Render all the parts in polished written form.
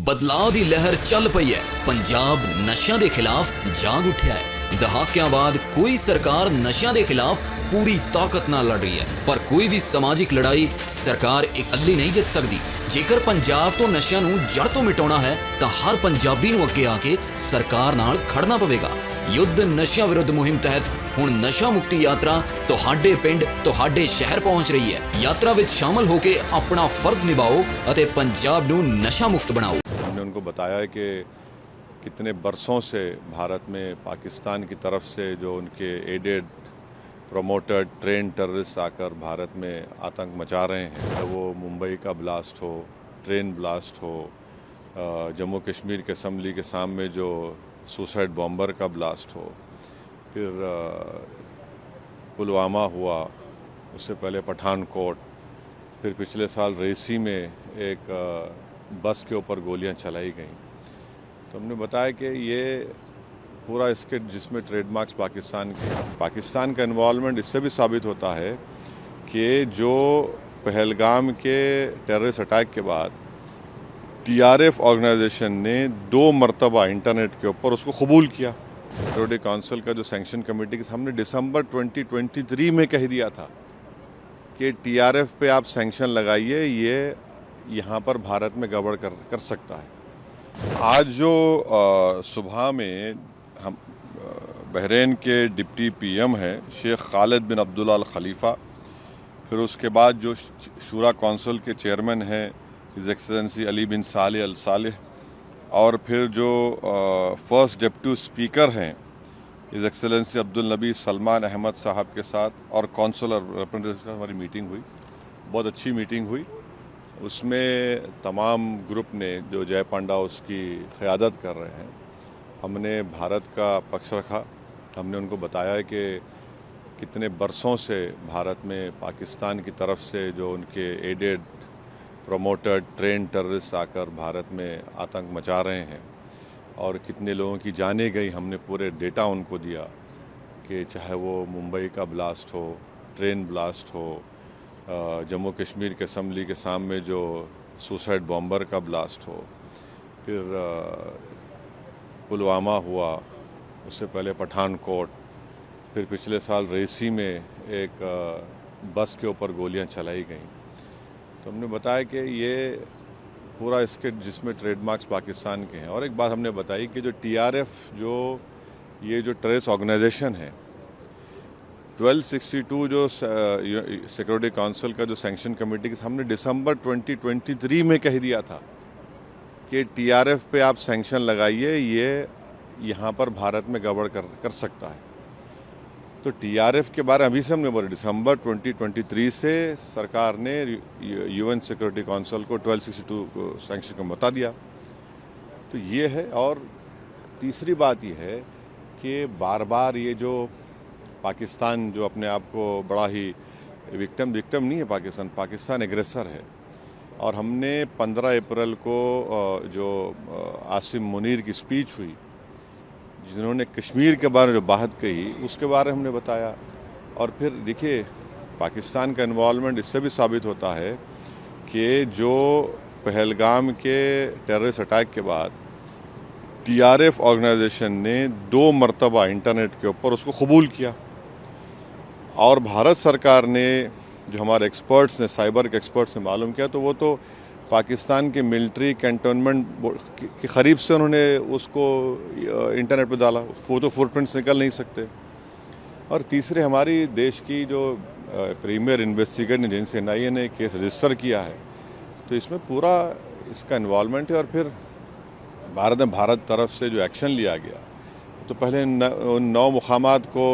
ਬਦਲਾਅ ਦੀ ਲਹਿਰ ਚੱਲ ਪਈ ਹੈ। ਪੰਜਾਬ ਨਸ਼ਿਆਂ ਦੇ ਖਿਲਾਫ ਜਾਗ ਉੱਠਿਆ ਹੈ। ਦਹਾਕਿਆਂ ਬਾਅਦ ਕੋਈ ਸਰਕਾਰ ਨਸ਼ਿਆਂ ਦੇ ਖਿਲਾਫ ਪੂਰੀ ਤਾਕਤ ਨਾਲ ਲੜ ਰਹੀ ਹੈ, ਪਰ ਕੋਈ ਵੀ ਸਮਾਜਿਕ ਲੜਾਈ ਸਰਕਾਰ ਇਕੱਲੀ ਨਹੀਂ ਜਿੱਤ ਸਕਦੀ। ਜੇਕਰ ਪੰਜਾਬ ਤੋਂ ਨਸ਼ਿਆਂ ਨੂੰ ਜੜ ਤੋਂ ਮਿਟਾਉਣਾ ਹੈ ਤਾਂ ਹਰ ਪੰਜਾਬੀ ਨੂੰ ਅੱਗੇ ਆ ਕੇ ਸਰਕਾਰ ਨਾਲ ਖੜਨਾ ਪਵੇਗਾ। युद्ध नशिया विरुद्ध मुहिम तहत हुण नशा मुक्ति यात्रा तुहाडे पिंड तुहाडे शहर पहुंच रही है। यात्रा विच शामिल होके अपना फर्ज निभाओ अते पंजाब नूं नशा मुक्त बनाओ। हमने उनको बताया है कि कितने बरसों से भारत में पाकिस्तान की तरफ से जो उनके एडेड प्रमोटेड ट्रेन टेररिस्ट आकर भारत में आतंक मचा रहे हैं, तो वो मुंबई का ब्लास्ट हो, ट्रेन ब्लास्ट हो, जम्मू कश्मीर के असम्बली के सामने जो सुसाइड बॉम्बर का ब्लास्ट हो, फिर पुलवामा हुआ, उससे पहले पठानकोट, फिर पिछले साल रेसी में एक बस के ऊपर गोलियां चलाई गईं। तो हमने बताया कि ये पूरा इसके जिसमें ट्रेडमार्क्स पाकिस्तान का इन्वॉल्वमेंट इससे भी साबित होता है कि जो पहलगाम के टेररिस्ट अटैक के बाद TRF ऑर्गेनाइजेशन ने 2 मरतबा इंटरनेट के ऊपर उसको कबूल किया। सिक्योरिटी काउंसिल का जो सैंक्शन कमेटी के सामने दिसंबर 2023 में कह दिया था कि TRF पे आप सैंक्शन लगाइए, ये यहाँ पर भारत में गड़बड़ कर सकता है। आज जो सुबह में हम बहरीन के डिप्टी PM हैं शेख खालिद बिन अब्दुल्ला अल खलीफा, फिर उसके बाद जो शूरा काउंसिल के चेयरमैन हैं हिज एक्सेलेंसी अली बिन सालेह अल सालेह, और फिर जो फर्स्ट डिप्टी स्पीकर हैं हिज एक्सेलेंसी अब्दुल नबी सलमान अहमद साहब के साथ और कौंसलर रिप्रेजेंटेटिव के साथ हमारी मीटिंग हुई। बहुत अच्छी मीटिंग हुई। उसमें तमाम ग्रुप ने जो जय पांडा उसकी क़यादत कर रहे हैं, हमने भारत का पक्ष रखा। हमने उनको बताया कि कितने बरसों से भारत में पाकिस्तान की तरफ से जो उनके एडेड प्रमोटेड ट्रेन टेररिस्ट आकर भारत में आतंक मचा रहे हैं और कितने लोगों की जानें गई। हमने पूरे डेटा उनको दिया कि चाहे वो मुंबई का ब्लास्ट हो, ट्रेन ब्लास्ट हो, जम्मू कश्मीर के असम्बली के सामने जो सुसाइड बॉम्बर का ब्लास्ट हो, फिर पुलवामा हुआ, उससे पहले पठानकोट, फिर पिछले साल रेसी में एक बस के ऊपर गोलियां चलाई गईं। तो हमने बताया कि ये पूरा इसके जिसमें ट्रेडमार्क्स पाकिस्तान के हैं। और एक बात हमने बताई कि जो TRF ये जो टेररिस्ट ऑर्गेनाइजेशन है, 1262 जो सिक्योरिटी काउंसिल का जो सैंक्शन कमेटी के सामने दिसंबर 2023 में कह दिया था कि TRF पे आप सैंक्शन लगाइए, ये यहाँ पर भारत में गड़बड़ कर सकता है। तो TRF के बारे में अभी से हमने बोले, दिसंबर 2023 से सरकार ने UN सिक्योरिटी काउंसिल को 1262 को सैंक्शन को बता दिया। तो ये है। और तीसरी बात ये है कि बार बार ये जो पाकिस्तान जो अपने आप को बड़ा ही विक्टिम नहीं है, पाकिस्तान एग्रेसर है। और हमने 15 अप्रैल को जो आसिम मुनीर की स्पीच हुई, जिन्होंने कश्मीर के बारे में जो बात कही, उसके बारे में हमने बताया। और फिर देखिए, पाकिस्तान का इन्वॉल्वमेंट इससे भी साबित होता है कि जो पहलगाम के टेररिस्ट अटैक के बाद TRF ऑर्गेनाइजेशन ने 2 मरतबा इंटरनेट के ऊपर उसको कबूल किया। और भारत सरकार ने, जो हमारे एक्सपर्ट्स ने, साइबर के एक्सपर्ट्स ने मालूम किया, तो वो तो पाकिस्तान के मिलिट्री कैंटोनमेंट के करीब से उन्होंने उसको इंटरनेट पे डाला। वो तो फुटप्रिंट्स निकल नहीं सकते। और तीसरे, हमारी देश की जो प्रीमियर इन्वेस्टिगेटिंग एजेंसी NIA ने केस रजिस्टर किया है, तो इसमें पूरा इसका इन्वॉल्वमेंट है। और फिर भारत तरफ से जो एक्शन लिया गया, तो पहले 9 मुकामात को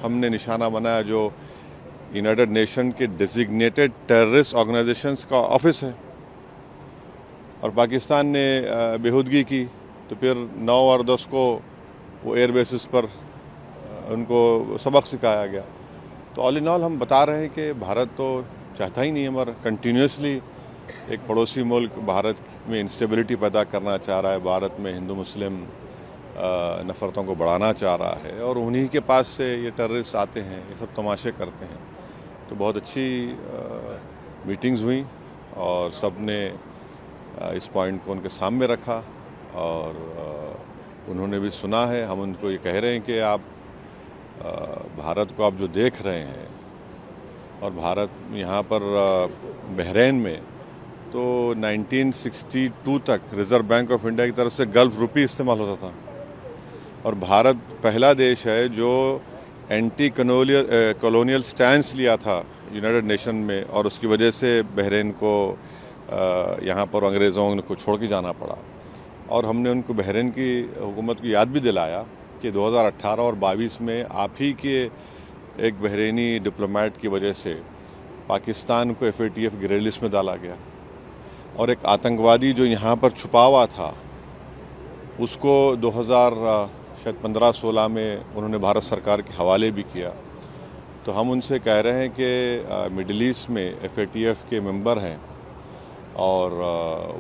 हमने निशाना बनाया जो यूनाइटेड नेशन के डेजिग्नेटेड टेररिस्ट ऑर्गेनाइजेशंस का ऑफिस है, और पाकिस्तान ने बेहूदगी की। तो फिर 9 और 10 को वो एयर बेसिस पर उनको सबक सिखाया गया। तो ऑल इन ऑल हम बता रहे हैं कि भारत तो चाहता ही नहीं है, मगर कंटिन्यूसली एक पड़ोसी मुल्क भारत में इंस्टेबिलिटी पैदा करना चाह रहा है, भारत में हिंदू मुस्लिम नफ़रतों को बढ़ाना चाह रहा है, और उन्हीं के पास से ये टेररिस्ट आते हैं, ये सब तमाशे करते हैं। तो बहुत अच्छी मीटिंग्स हुई और सब ने इस पॉइंट को उनके सामने रखा और उन्होंने भी सुना है। हम उनको ये कह रहे हैं कि आप भारत को आप जो देख रहे हैं और भारत यहाँ पर बहरीन में तो 1962 तक रिज़र्व बैंक ऑफ इंडिया की तरफ से गल्फ रुपी इस्तेमाल होता था और भारत पहला देश है जो एंटी कॉलोनियल स्टैंस लिया था यूनाइटेड नेशन में और उसकी वजह से बहरीन को यहाँ पर अंग्रेज़ों को छोड़ के जाना पड़ा। और हमने उनको बहरीन की हुकूमत को याद भी दिलाया कि 2018 और 22 में आप ही के एक बहरीनी डिप्लोमेट की वजह से पाकिस्तान को FATF ग्रे लिस्ट में डाला गया और एक आतंकवादी जो यहाँ पर छुपा हुआ था उसको 2015-16 में उन्होंने भारत सरकार के हवाले भी किया। तो हम उनसे कह रहे हैं कि मिडिल ईस्ट में FATF के मेंबर हैं और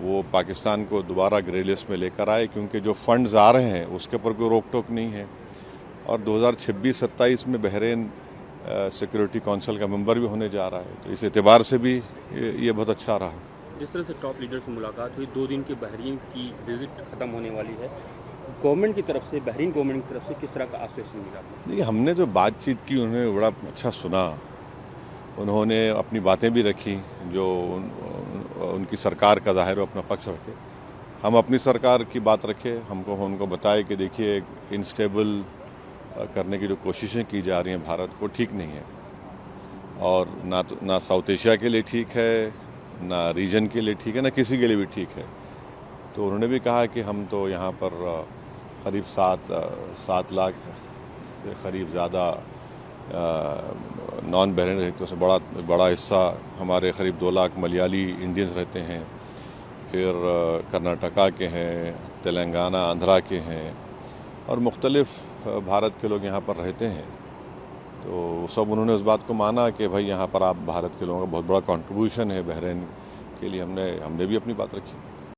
वो पाकिस्तान को दोबारा ग्रे लिस्ट में लेकर आए क्योंकि जो फंड्स आ रहे हैं उसके ऊपर कोई रोक टोक नहीं है और 2026-27 में बहरीन सिक्योरिटी काउंसिल का मेंबर भी होने जा रहा है। तो इस एतबार से भी ये बहुत अच्छा रहा। जिस तरह से टॉप लीडर से मुलाकात हुई, 2 दिन की बहरीन की विजिट ख़त्म होने वाली है, गवर्नमेंट की तरफ से, बहरीन गवर्नमेंट की तरफ से किस तरह का आश्वासन मिला? देखिए, हमने जो बातचीत की उन्होंने बड़ा अच्छा सुना, उन्होंने अपनी बातें भी रखी जो उनकी सरकार का ज़ाहिर अपना पक्ष रखे, हम अपनी सरकार की बात रखे। हमको उनको बताए कि देखिए इंस्टेबल करने की जो कोशिशें की जा रही हैं भारत को ठीक नहीं है और ना साउथ एशिया के लिए ठीक है, ना रीजन के लिए ठीक है, ना किसी के लिए भी ठीक है। तो उन्होंने भी कहा कि हम तो यहाँ पर करीब 7 लाख से करीब ज़्यादा नॉन बहरीन रहते से बड़ा हिस्सा हमारे करीब 2 लाख मलयाली इंडियंस रहते हैं, फिर कर्नाटका के हैं, तेलंगाना आंध्रा के हैं और मुख्तलिफ़ भारत के लोग यहाँ पर रहते हैं। तो सब उन्होंने उस बात को माना कि भाई यहाँ पर आप भारत के लोगों का बहुत बड़ा कंट्रीब्यूशन है बहरीन के लिए। हमने भी अपनी बात रखी।